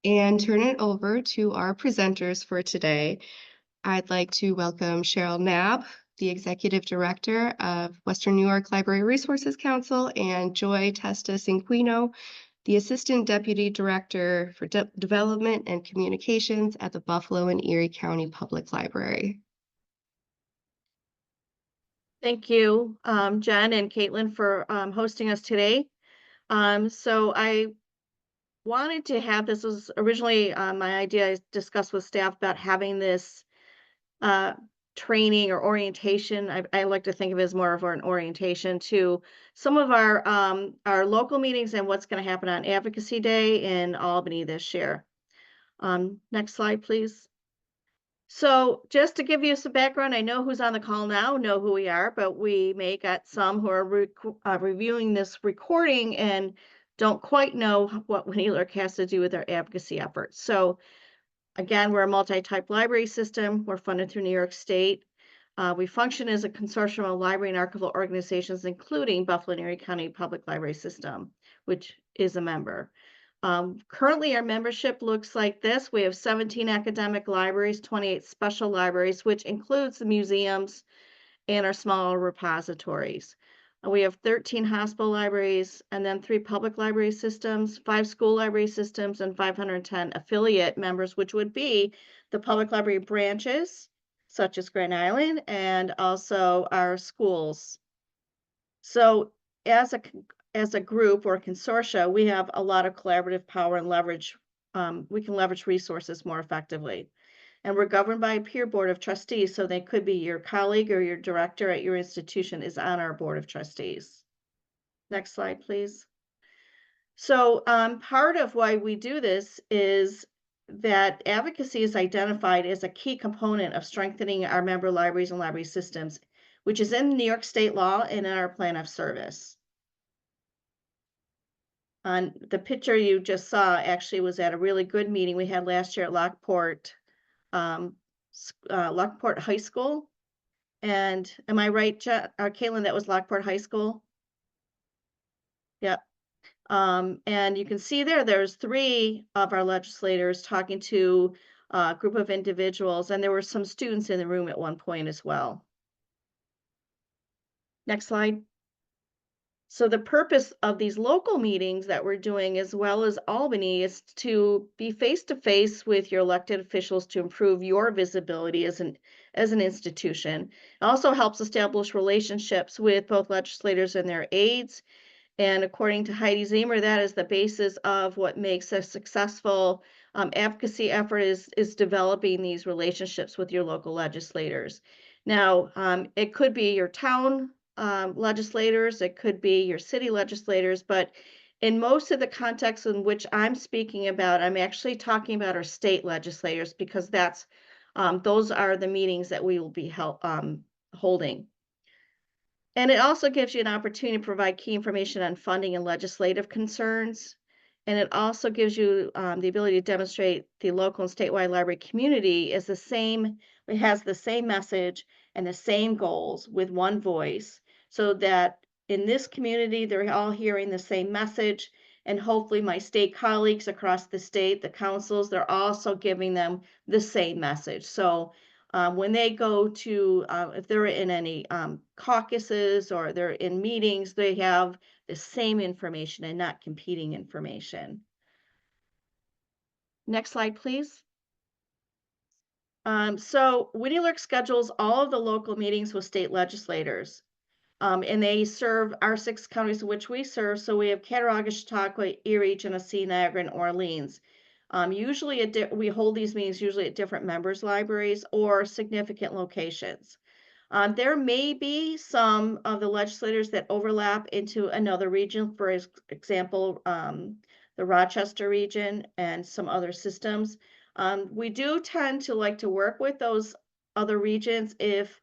and turn it over to our presenters for today. I'd like to welcome Cheryl Knapp, the Executive Director of Western New York Library Resources Council, and Joy Testa-Cinquino, the Assistant Deputy Director for Development and Communications at the Buffalo and Erie County Public Library. Thank you, Jen and Caitlin, for hosting us today. So I wanted to have this was originally my idea. I discussed with staff about having this uh, training or orientation. I like to think of it as more of an orientation to some of our local meetings and what's going to happen on Advocacy Day in Albany this year. Next slide, please. So just to give you some background, I know who's on the call now, know who we are, but we may get some who are reviewing this recording and don't quite know what WNYLRC has to do with our advocacy efforts. So again, we're a multi-type library system. We're funded through New York State. We function as a consortium of library and archival organizations, including Buffalo and Erie County Public Library System, which is a member. Currently, our membership looks like this. We have 17 academic libraries, 28 special libraries, which includes the museums and our smaller repositories. We have 13 hospital libraries, and then 3 public library systems, 5 school library systems, and 510 affiliate members, which would be the public library branches, such as Grand Island, and also our schools. So as a group or consortia, we have a lot of collaborative power and leverage. We can leverage resources more effectively. And we're governed by a peer board of trustees, so they could be your colleague or your director at your institution is on our board of trustees. Next slide, please. So part of why we do this is that advocacy is identified as a key component of strengthening our member libraries and library systems, which is in New York state law and in our plan of service. On the picture you just saw actually was at a really good meeting we had last year at Lockport High School. And am I right, Caitlin, that was Lockport High School? Yep. And you can see there's 3 of our legislators talking to a group of individuals, and there were some students in the room at one point as well. Next slide. So the purpose of these local meetings that we're doing, as well as Albany, is to be face-to-face with your elected officials to improve your visibility as an institution. It also helps establish relationships with both legislators and their aides. And according to Heidi Zemer, that is the basis of what makes a successful advocacy effort is developing these relationships with your local legislators. Now, it could be your town legislators, it could be your city legislators, but in most of the contexts in which I'm speaking about, I'm actually talking about our state legislators because that's those are the meetings that we will be holding. And it also gives you an opportunity to provide key information on funding and legislative concerns. And it also gives you the ability to demonstrate the local and statewide library community is it has the same message and the same goals with one voice, so that in this community, they're all hearing the same message. And hopefully my state colleagues across the state, the councils, they're also giving them the same message. So when they go to, if they're in any caucuses or they're in meetings, they have the same information and not competing information. Next slide, please. So WNYLRC schedules all of the local meetings with state legislators. And they serve our 6 counties in which we serve. So we have Cattaraugus, Chautauqua, Erie, Genesee, Niagara, and Orleans. Usually we hold these meetings usually at different members' libraries or significant locations. There may be some of the legislators that overlap into another region, for example, the Rochester region and some other systems. We do tend to like to work with those other regions if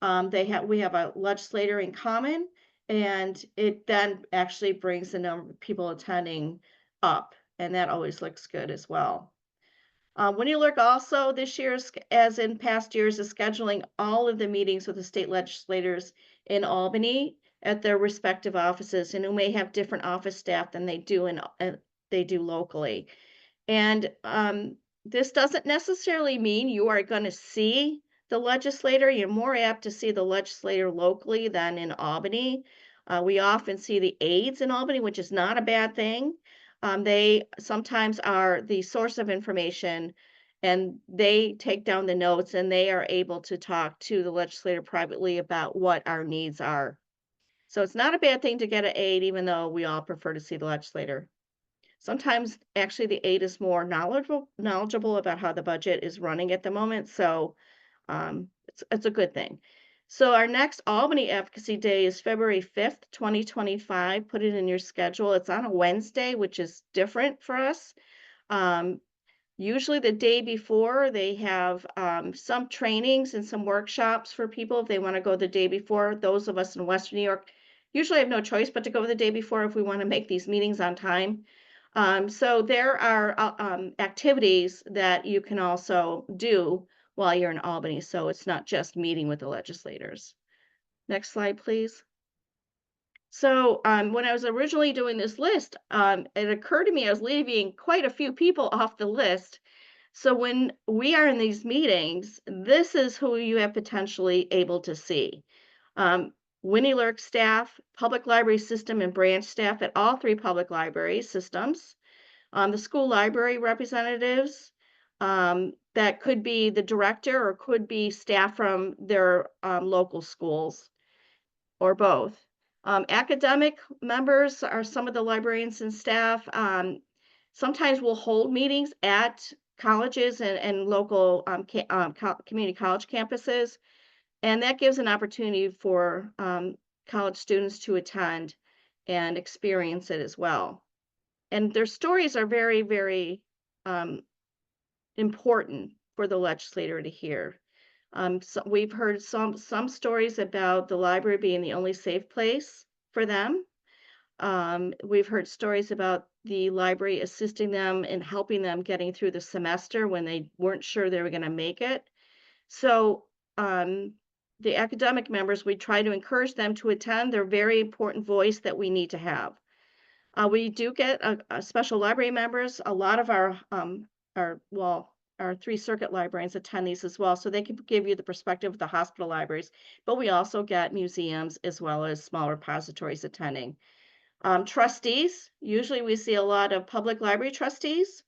we have a legislator in common, and it then actually brings the number of people attending up, and that always looks good as well. WNYLRC also this year, as in past years, is scheduling all of the meetings with the state legislators in Albany at their respective offices, and who may have different office staff than they do locally. And this doesn't necessarily mean you are going to see the legislator. You're more apt to see the legislator locally than in Albany. We often see the aides in Albany, which is not a bad thing. They sometimes are the source of information and they take down the notes and they are able to talk to the legislator privately about what our needs are. So it's not a bad thing to get an aide, even though we all prefer to see the legislator. Sometimes actually the aide is more knowledgeable about how the budget is running at the moment, so it's a good thing. So our next Albany Advocacy Day is February 5th, 2025. Put it in your schedule. It's on a Wednesday, which is different for us. Um, Usually the day before, they have some trainings and some workshops for people if they want to go the day before. Those of us in Western New York usually have no choice but to go the day before if we want to make these meetings on time. So there are activities that you can also do while you're in Albany. So it's not just meeting with the legislators. Next slide, please. So when I was originally doing this list, it occurred to me I was leaving quite a few people off the list. So when we are in these meetings, this is who you have potentially able to see. WNYLRC staff, public library system and branch staff at all three public library systems, the school library representatives, that could be the director or could be staff from their local schools or both. Academic members are some of the librarians and staff. Sometimes we'll hold meetings at colleges and local community college campuses, and that gives an opportunity for college students to attend and experience it as well. And their stories are very, very um, important for the legislator to hear. So we've heard some stories about the library being the only safe place for them. We've heard stories about the library assisting them and helping them getting through the semester when they weren't sure they were going to make it. So the academic members, we try to encourage them to attend. They're a very important voice that we need to have. We do get a special library members. A lot of our three circuit librarians attend these as well, so they can give you the perspective of the hospital libraries. But we also get museums as well as small repositories attending. Trustees, usually we see a lot of public library trustees.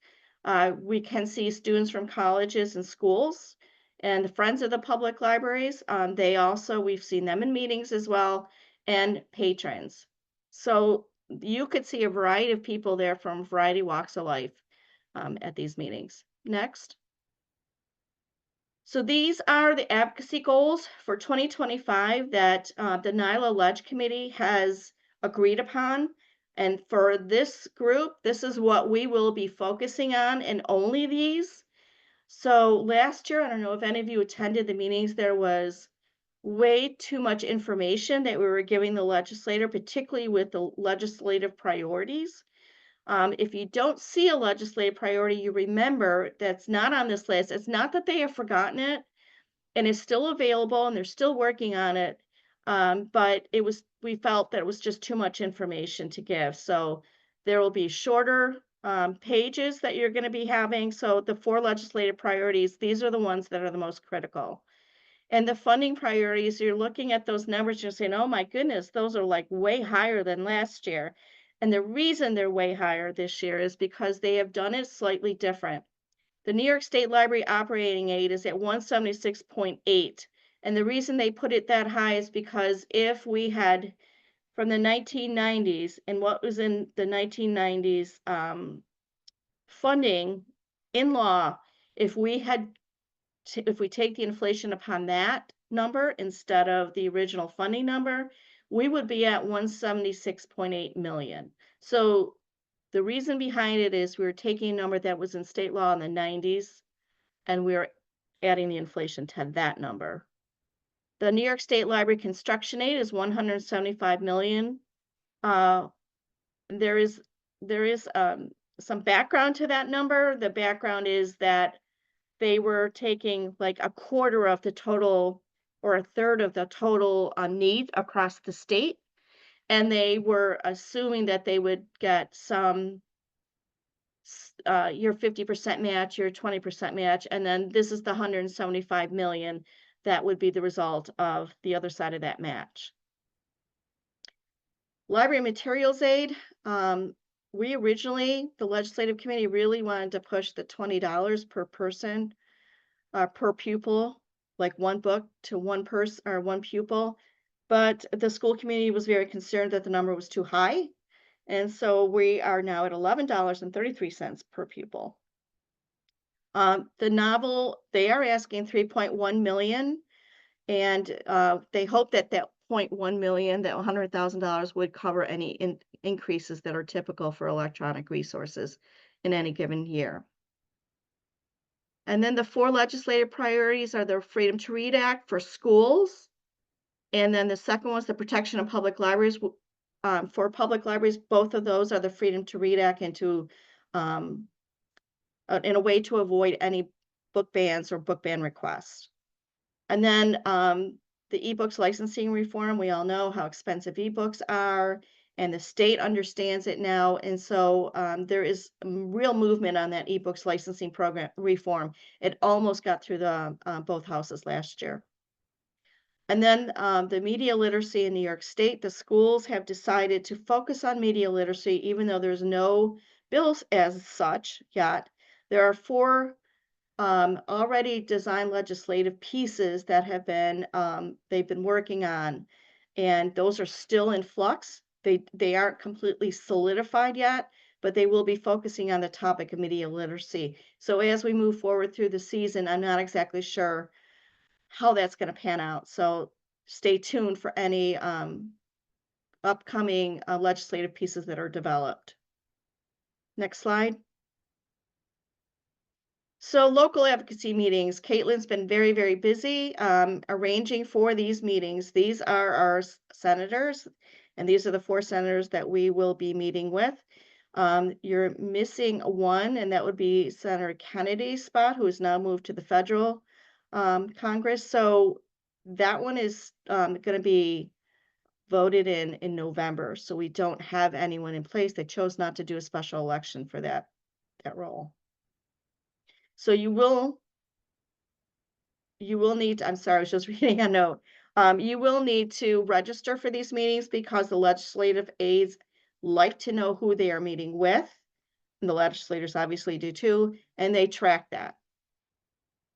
We can see students from colleges and schools and the Friends of the Public Libraries. We've seen them in meetings as well, and patrons. So you could see a variety of people there from a variety of walks of life at these meetings. Next. So these are the advocacy goals for 2025 that the NYLA Ledge Committee has agreed upon. And for this group, this is what we will be focusing on and only these. So last year, I don't know if any of you attended the meetings, there was way too much information that we were giving the legislator, particularly with the legislative priorities. If you don't see a legislative priority, you remember that's not on this list. It's not that they have forgotten it, and it's still available and they're still working on it. But we felt that it was just too much information to give. So there will be shorter pages that you're going to be having. So the four legislative priorities, these are the ones that are the most critical. And the funding priorities, you're looking at those numbers, you're saying, oh my goodness, those are like way higher than last year. And the reason they're way higher this year is because they have done it slightly different. The New York State Library operating aid is at 176.8. And the reason they put it that high is because if we had from the 1990s and what was in the 1990s funding in law, if we take the inflation upon that number instead of the original funding number, we would be at 176.8 million. So the reason behind it is we were taking a number that was in state law in the 90s and we were adding the inflation to that number. The New York State Library construction aid is 175 million. There is some background to that number. The background is that they were taking like a quarter of the total or a third of the total need across the state. And they were assuming that they would get some your 50% match, your 20% match, and then this is the 175 million that would be the result of the other side of that match. Library materials aid. We originally, the legislative committee really wanted to push the $20 per person, per pupil, like one book to one person or one pupil. But the school community was very concerned that the number was too high. And so we are now at $11.33 per pupil. The novel, they are asking 3.1 million, and they hope that that 0.1 million, that $100,000 would cover any increases that are typical for electronic resources in any given year. And then the 4 legislative priorities are the Freedom to Read Act for schools. And then the second one is the protection of public libraries. For public libraries, both of those are the Freedom to Read Act and to in a way to avoid any book bans or book ban requests. And then the ebooks licensing reform, we all know how expensive ebooks are, and the state understands it now. And so there is real movement on that ebooks licensing program reform. It almost got through the both houses last year. And then the media literacy in New York State, the schools have decided to focus on media literacy, even though there's no bills as such yet. There are 4 already designed legislative pieces that have been they've been working on, and those are still in flux. They aren't completely solidified yet, but they will be focusing on the topic of media literacy. So as we move forward through the season, I'm not exactly sure how that's going to pan out. So stay tuned for any upcoming legislative pieces that are developed. Next slide. So local advocacy meetings, Caitlin's been very, very busy arranging for these meetings. These are our senators, and these are the 4 senators that we will be meeting with. You're missing one, and that would be Senator Kennedy's spot, who has now moved to the federal Congress. So that one is going to be voted in November. So we don't have anyone in place. They chose not to do a special election for that role. So you will need to, I'm sorry, I was just reading a note. You will need to register for these meetings because the legislative aides like to know who they are meeting with. And the legislators obviously do too, and they track that.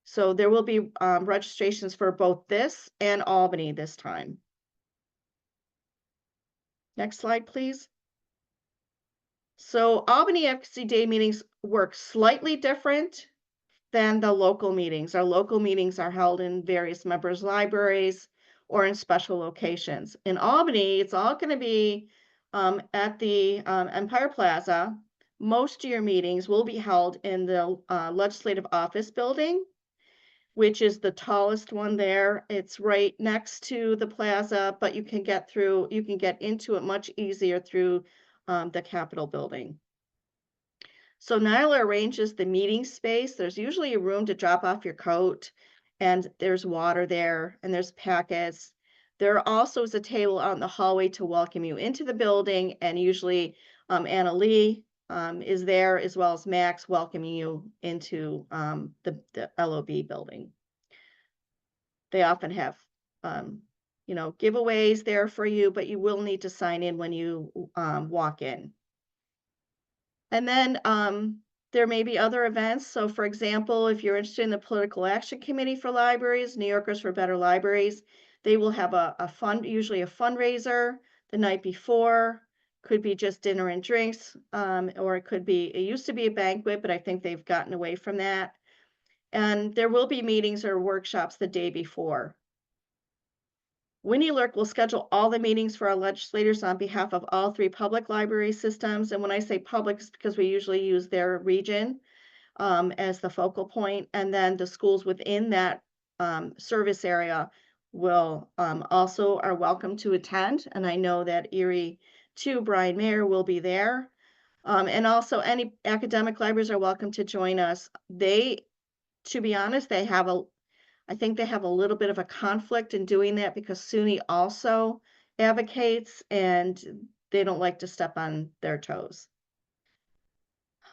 So there will be registrations for both this and Albany this time. Next slide, please. So Albany Advocacy Day meetings work slightly different than the local meetings. Our local meetings are held in various members' libraries or in special locations. In Albany, it's all going to be at the Empire Plaza. Most of your meetings will be held in the Legislative Office Building, which is the tallest one there. It's right next to the plaza, but you can get into it much easier through the Capitol building. So Nyla arranges the meeting space. There's usually a room to drop off your coat, and there's water there, and there's packets. There also is a table out in the hallway to welcome you into the building, and usually Anna Lee is there, as well as Max welcoming you into the LOB building. They often have giveaways there for you, but you will need to sign in when you walk in. And then there may be other events. So for example, if you're interested in the Political Action Committee for Libraries, New Yorkers for Better Libraries, they will have a fund, usually a fundraiser the night before. Could be just dinner and drinks, or it used to be a banquet, but I think they've gotten away from that. And there will be meetings or workshops the day before. WNYLRC will schedule all the meetings for our legislators on behalf of all 3 public library systems. And when I say public, it's because we usually use their region as the focal point. And then the schools within that service area will also are welcome to attend. And I know that Erie 2, Brian Mayer will be there. And also any academic libraries are welcome to join us. To be honest, I think they have a little bit of a conflict in doing that because SUNY also advocates and they don't like to step on their toes.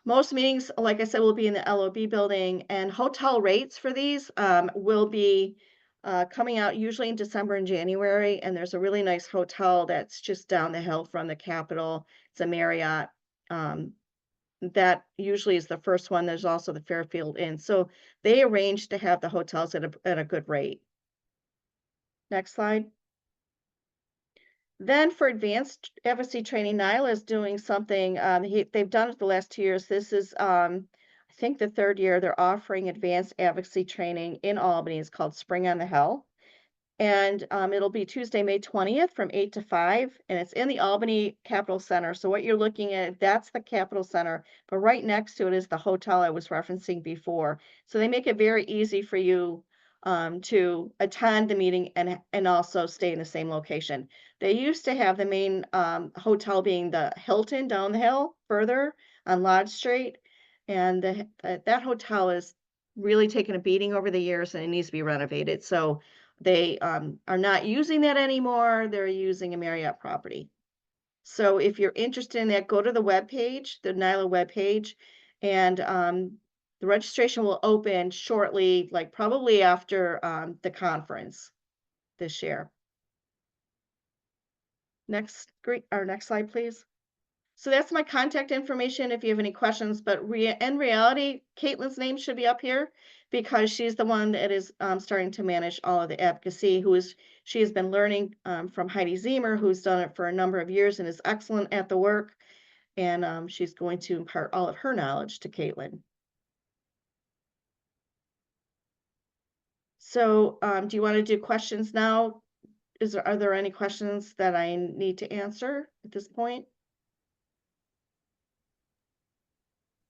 Most meetings, like I said, will be in the LOB building, and hotel rates for these will be coming out usually in December and January. And there's a really nice hotel that's just down the hill from the Capitol. It's a Marriott. Um, that usually is the first one. There's also the Fairfield Inn. So they arrange to have the hotels at a good rate. Next slide. Then for advanced advocacy training, NYLA is doing something, they've done it the last 2 years. This is, I think the third year they're offering advanced advocacy training in Albany. It's called Spring on the Hill. And it'll be Tuesday, May 20th from 8 to 5, and it's in the Albany Capitol Center. So what you're looking at, that's the Capitol Center, but right next to it is the hotel I was referencing before. So they make it very easy for you to attend the meeting and also stay in the same location. They used to have the main hotel being the Hilton down the hill further on Lodge Street, and that hotel is really taken a beating over the years and it needs to be renovated. So they are not using that anymore. They're using a Marriott property. So if you're interested in that, go to the webpage, the NYLA webpage, and the registration will open shortly, like probably after the conference this year. Next slide, please. So that's my contact information if you have any questions, but in reality, Caitlin's name should be up here because she's the one that is starting to manage all of the advocacy, she has been learning from Heidi Zemer, who's done it for a number of years and is excellent at the work. And she's going to impart all of her knowledge to Caitlin. So do you want to do questions now? Are there any questions that I need to answer at this point?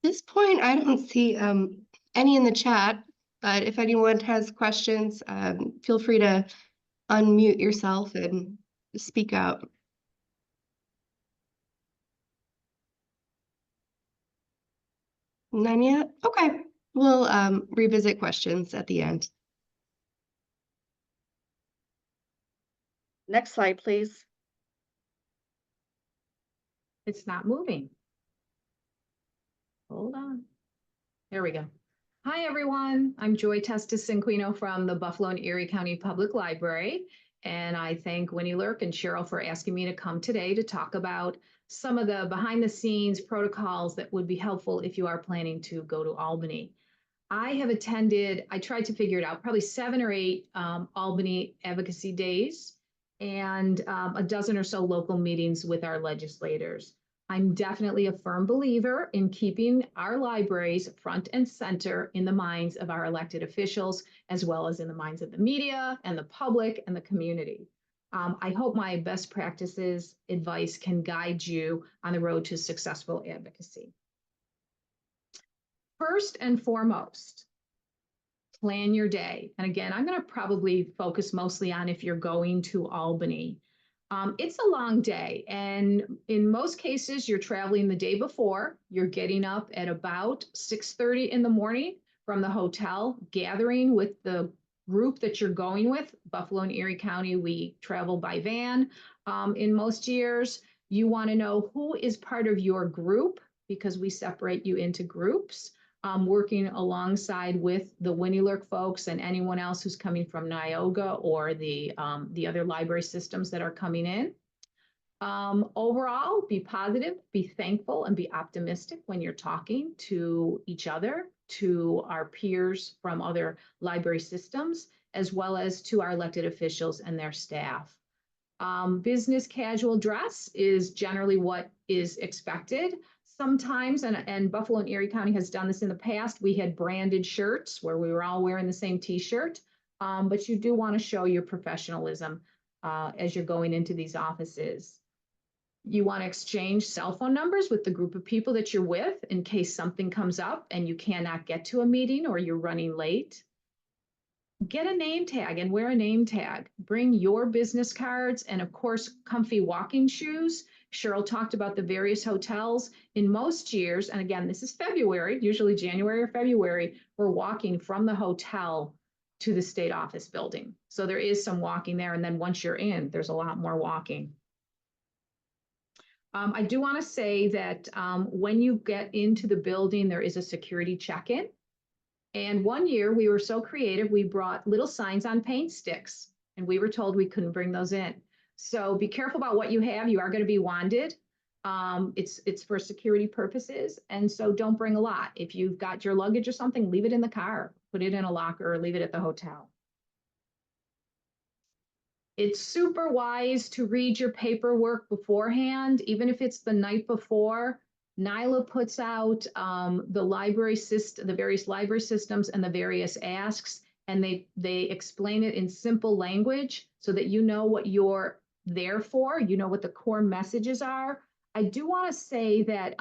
At this point, I don't see any in the chat, but if anyone has questions, feel free to unmute yourself and speak out. None yet? Okay. We'll revisit questions at the end. Next slide, please. It's not moving. Hold on. There we go. Hi, everyone. I'm Joy Testis-Cinquino from the Buffalo and Erie County Public Library. And I thank WNYLRC and Cheryl for asking me to come today to talk about some of the behind the scenes protocols that would be helpful if you are planning to go to Albany. I tried to figure it out, probably 7 or 8 Albany advocacy days and a dozen or so local meetings with our legislators. I'm definitely a firm believer in keeping our libraries front and center in the minds of our elected officials, as well as in the minds of the media and the public and the community. I hope my best practices advice can guide you on the road to successful advocacy. First and foremost, plan your day. And again, I'm going to probably focus mostly on if you're going to Albany. It's a long day, and in most cases, you're traveling the day before. You're getting up at about 6:30 in the morning from the hotel, gathering with the group that you're going with. Buffalo and Erie County, we travel by van. In most years, you want to know who is part of your group because we separate you into groups. Working alongside with the WNYLRC folks and anyone else who's coming from Neoga or the other library systems that are coming in. Overall, be positive, be thankful, and be optimistic when you're talking to each other, to our peers from other library systems, as well as to our elected officials and their staff. Business casual dress is generally what is expected. Sometimes, and Buffalo and Erie County has done this in the past, we had branded shirts where we were all wearing the same t-shirt, but you do want to show your professionalism as you're going into these offices. You want to exchange cell phone numbers with the group of people that you're with in case something comes up and you cannot get to a meeting or you're running late. Get a name tag and wear a name tag. Bring your business cards and, of course, comfy walking shoes. Cheryl talked about the various hotels. In most years, and again, this is February, usually January or February, we're walking from the hotel to the state office building. So there is some walking there. And then once you're in, there's a lot more walking. I do want to say that when you get into the building, there is a security check-in. And one year we were so creative, we brought little signs on paint sticks, and we were told we couldn't bring those in. So be careful about what you have. You are going to be wanded. It's for security purposes, and so don't bring a lot. If you've got your luggage or something, leave it in the car, put it in a locker, or leave it at the hotel. It's super wise to read your paperwork beforehand, even if it's the night before. NYLA puts out the library system, the various library systems and the various asks, and they explain it in simple language so that you know what you're there for, you know what the core messages are. I do want to say that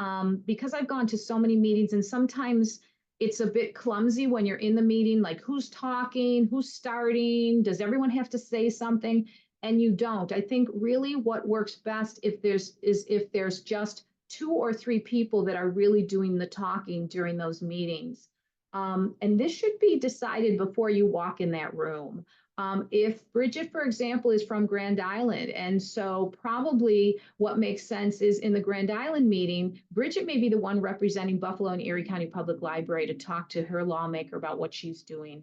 because I've gone to so many meetings, and sometimes it's a bit clumsy when you're in the meeting, like who's talking, who's starting, does everyone have to say something? And you don't. I think really what works best if there's just 2 or 3 people that are really doing the talking during those meetings. And this should be decided before you walk in that room. If Bridget, for example, is from Grand Island, and so probably what makes sense is in the Grand Island meeting, Bridget may be the one representing Buffalo and Erie County Public Library to talk to her lawmaker about what she's doing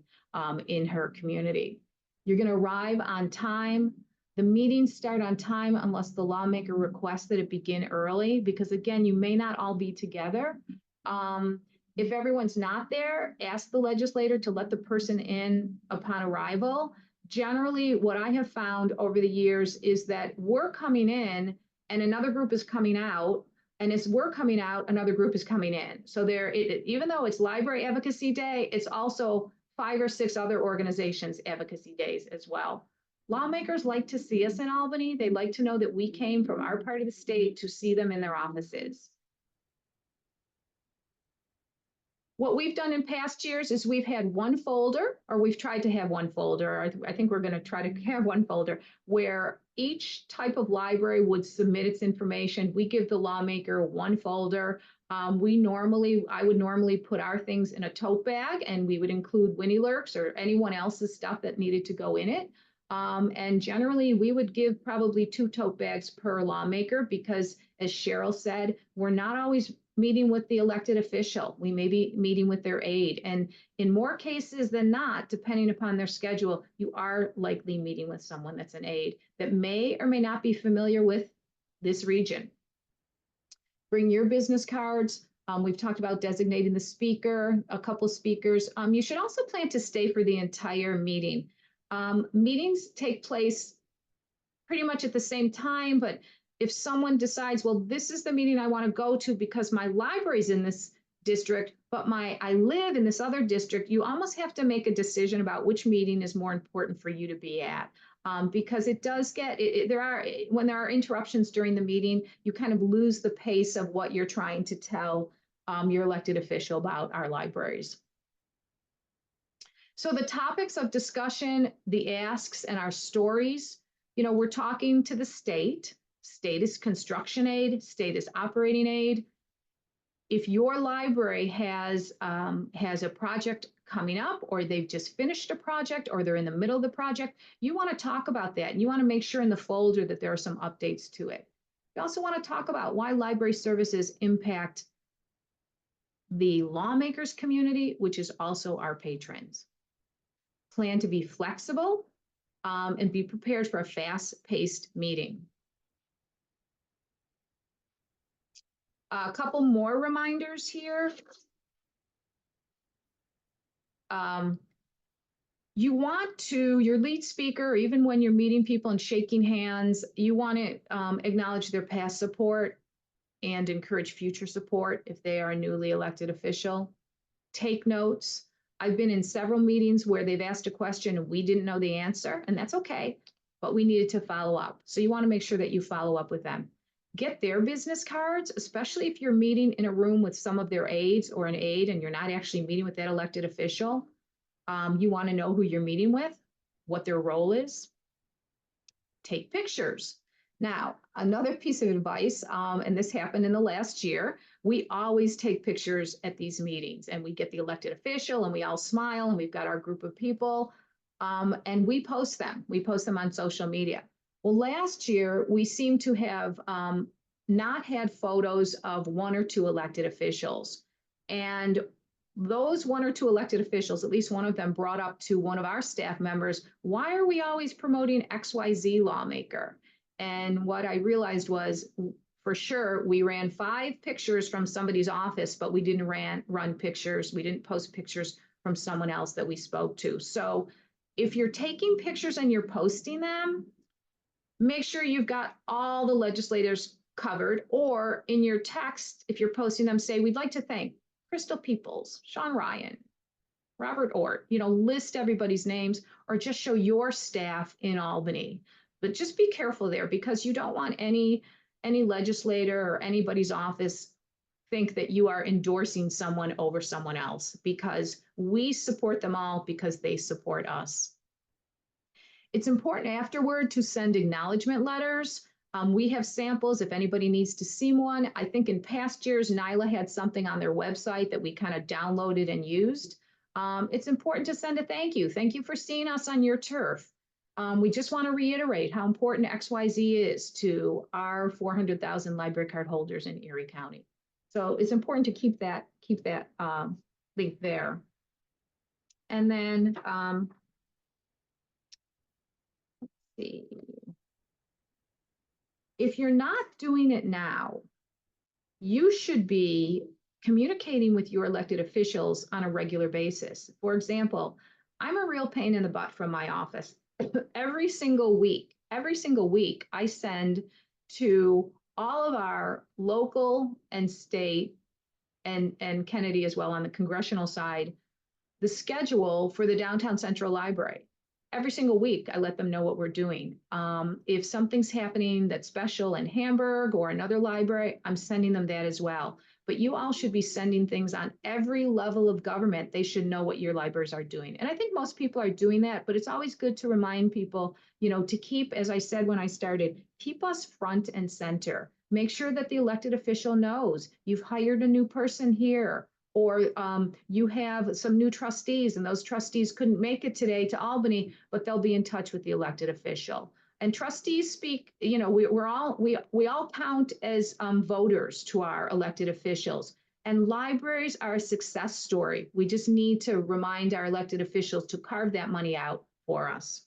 in her community. You're going to arrive on time. The meetings start on time unless the lawmaker requests that it begin early, because again, you may not all be together. If everyone's not there, ask the legislator to let the person in upon arrival. Generally, what I have found over the years is that we're coming in and another group is coming out. And as we're coming out, another group is coming in. So even though it's Library Advocacy Day, it's also 5 or 6 other organizations' advocacy days as well. Lawmakers like to see us in Albany. They like to know that we came from our part of the state to see them in their offices. What we've done in past years is we've had one folder, or we've tried to have one folder. I think we're going to try to have one folder where each type of library would submit its information. We give the lawmaker one folder. I would normally put our things in a tote bag, and we would include WNYLRC's or anyone else's stuff that needed to go in it. And generally, we would give probably 2 tote bags per lawmaker because, as Cheryl said, we're not always meeting with the elected official. We may be meeting with their aide. And in more cases than not, depending upon their schedule, you are likely meeting with someone that's an aide that may or may not be familiar with this region. Bring your business cards. We've talked about designating the speaker, a couple speakers. You should also plan to stay for the entire meeting. Meetings take place pretty much at the same time, but if someone decides, well, this is the meeting I want to go to because my library's in this district, but I live in this other district, you almost have to make a decision about which meeting is more important for you to be at. Because it does when there are interruptions during the meeting, you kind of lose the pace of what you're trying to tell your elected official about our libraries. So the topics of discussion, the asks, and our stories, we're talking to the state. State is construction aid, state is operating aid. If your library has a project coming up, or they've just finished a project, or they're in the middle of the project, you want to talk about that. And you want to make sure in the folder that there are some updates to it. You also want to talk about why library services impact the lawmakers community, which is also our patrons. Plan to be flexible and be prepared for a fast-paced meeting. A couple more reminders here. You want to, your lead speaker, even when you're meeting people and shaking hands, you want to acknowledge their past support and encourage future support if they are a newly elected official. Take notes. I've been in several meetings where they've asked a question and we didn't know the answer, and that's okay, but we needed to follow up. So you want to make sure that you follow up with them. Get their business cards, especially if you're meeting in a room with some of their aides or an aide and you're not actually meeting with that elected official. You want to know who you're meeting with, what their role is. Take pictures. Now, another piece of advice, and this happened in the last year, we always take pictures at these meetings, and we get the elected official and we all smile and we've got our group of people, and we post them. We post them on social media. Well, last year we seem to have not had photos of one or two elected officials. And those one or two elected officials, at least one of them brought up to one of our staff members, why are we always promoting XYZ lawmaker? And what I realized was, for sure, we ran 5 pictures from somebody's office, but we didn't run pictures. We didn't post pictures from someone else that we spoke to. So if you're taking pictures and you're posting them, make sure you've got all the legislators covered, or in your text, if you're posting them, say, we'd like to thank Crystal Peoples, Sean Ryan, Robert Ort, list everybody's names, or just show your staff in Albany. But just be careful there, because you don't want any legislator or anybody's office think that you are endorsing someone over someone else, because we support them all because they support us. It's important afterward to send acknowledgement letters. We have samples if anybody needs to see one. I think in past years, NYLA had something on their website that we kind of downloaded and used. It's important to send a thank you. Thank you for seeing us on your turf. We just want to reiterate how important XYZ is to our 400,000 library card holders in Erie County. So it's important to keep that link there. And then let's see. If you're not doing it now, you should be communicating with your elected officials on a regular basis. For example, I'm a real pain in the butt from my office. Every single week, I send to all of our local and state and Kennedy as well on the congressional side, the schedule for the Downtown Central Library. Every single week, I let them know what we're doing. If something's happening that's special in Hamburg or another library, I'm sending them that as well. But you all should be sending things on every level of government. They should know what your libraries are doing. And I think most people are doing that, but it's always good to remind people, to keep, as I said when I started, keep us front and center. Make sure that the elected official knows you've hired a new person here, or you have some new trustees and those trustees couldn't make it today to Albany, but they'll be in touch with the elected official. And trustees speak, we all count as voters to our elected officials. And libraries are a success story. We just need to remind our elected officials to carve that money out for us.